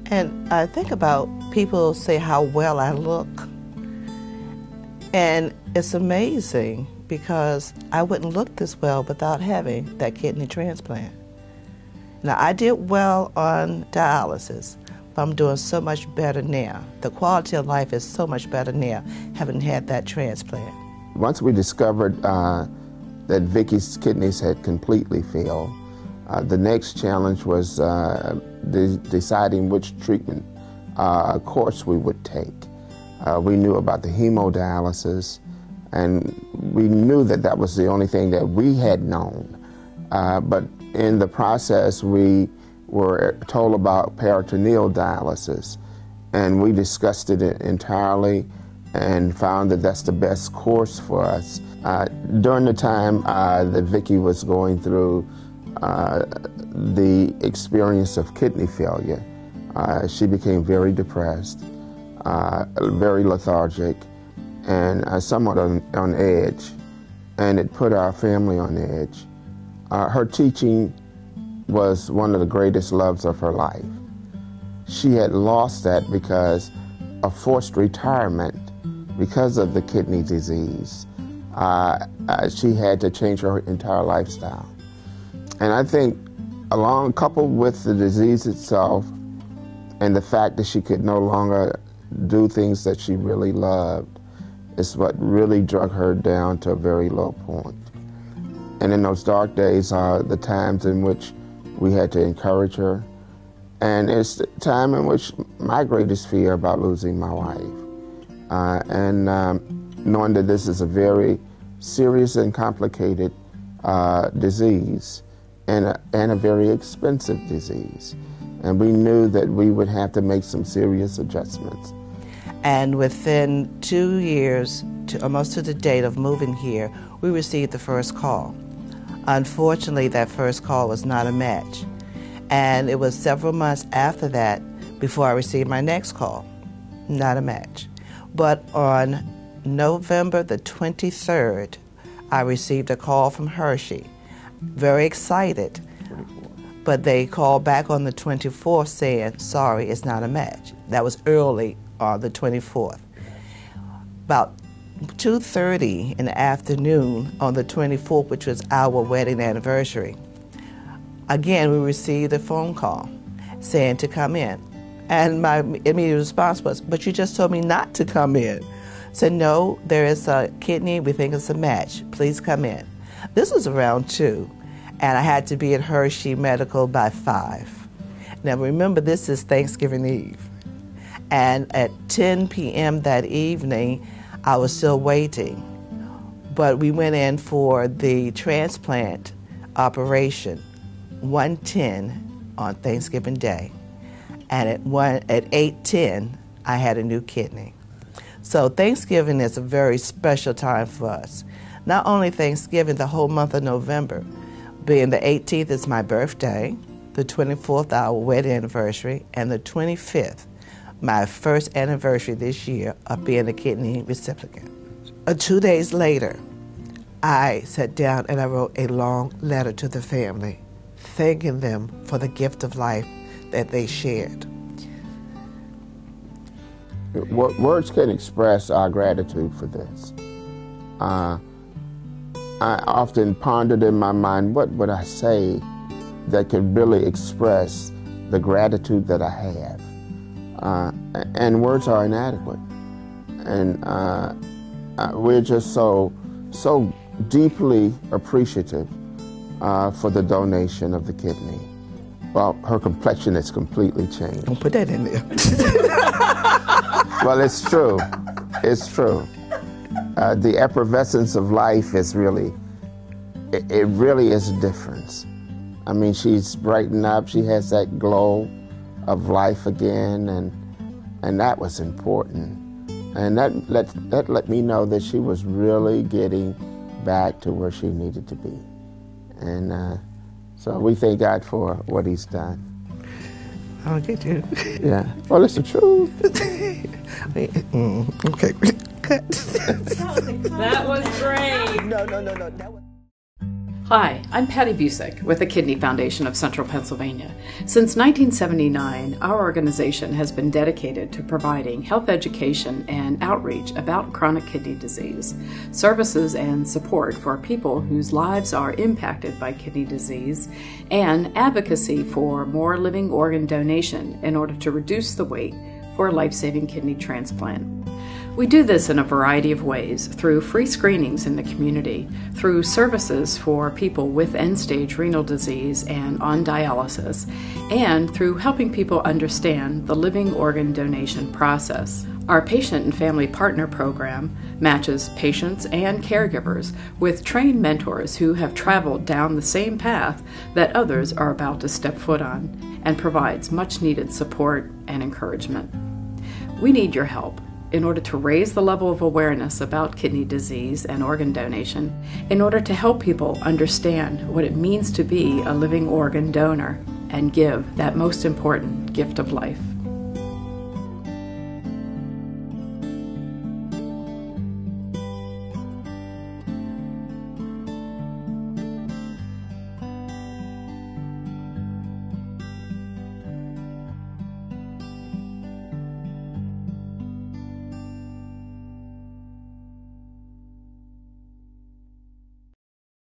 And I think about people say how well I look. And it's amazing because I wouldn't look this well without having that kidney transplant. Now, I did well on dialysis, but I'm doing so much better now. The quality of life is so much better now, having had that transplant. Once we discovered that Vickie's kidneys had completely failed, the next challenge was deciding which treatment course we would take. We knew about the hemodialysis, and we knew that that was the only thing that we had known. But in the process, we were told about peritoneal dialysis, and we discussed it entirely and found that that's the best course for us. During the time that Vickie was going through the experience of kidney failure, she became very depressed, very lethargic, and somewhat on edge, and it put our family on edge. Her teaching was one of the greatest loves of her life. She had lost that because of forced retirement because of the kidney disease. She had to change her entire lifestyle. And I think coupled with the disease itself and the fact that she could no longer do things that she really loved is what really drug her down to a very low point. And in those dark days are the times in which we had to encourage her. And it's the time in which my greatest fear about losing my wife. Knowing that this is a very serious and complicated disease and a very expensive disease. And we knew that we would have to make some serious adjustments. And within 2 years, almost to the date of moving here, we received the first call. Unfortunately, that first call was not a match. And it was several months after that before I received my next call. Not a match. But on November the 23rd, I received a call from Hershey. Very excited. But they called back on the 24th saying, sorry, it's not a match. That was early on the 24th. About 2:30 in the afternoon on the 24th, which was our wedding anniversary, again, we received a phone call saying to come in. And my immediate response was, but you just told me not to come in. I said, no, there is a kidney, we think it's a match. Please come in. This was around 2, and I had to be at Hershey Medical by 5. Now remember, this is Thanksgiving Eve. And at 10 p.m. that evening, I was still waiting. But we went in for the transplant operation, 1:10 on Thanksgiving Day. And at 8:10, I had a new kidney. So Thanksgiving is a very special time for us. Not only Thanksgiving, the whole month of November, being the 18th is my birthday, the 24th our wedding anniversary, and the 25th, my first anniversary this year of being a kidney recipient. 2 days later, I sat down and I wrote a long letter to the family, thanking them for the gift of life that they shared. Words can express our gratitude for this. I often pondered in my mind, what would I say that could really express the gratitude that I have? And words are inadequate. And we're just so deeply appreciative for the donation of the kidney. Well, her complexion has completely changed. Don't put that in there. Well, it's true. It's true. The effervescence of life is really, it really is a difference. I mean, she's brightened up. She has that glow of life again, and that was important. And that let me know that she was really getting back to where she needed to be. And so we thank God for what He's done. I'll get you. Yeah. Well, it's the truth. Okay. Cut. That was great. No. That was... Hi, I'm Patty Bucek with the Kidney Foundation of Central Pennsylvania. Since 1979, our organization has been dedicated to providing health education and outreach about chronic kidney disease, services and support for people whose lives are impacted by kidney disease, and advocacy for more living organ donation in order to reduce the wait for a life-saving kidney transplant. We do this in a variety of ways, through free screenings in the community, through services for people with end-stage renal disease and on dialysis, and through helping people understand the living organ donation process. Our Patient and Family Partner program matches patients and caregivers with trained mentors who have traveled down the same path that others are about to step foot on, and provides much-needed support and encouragement. We need your help in order to raise the level of awareness about kidney disease and organ donation, in order to help people understand what it means to be a living organ donor and give that most important gift of life.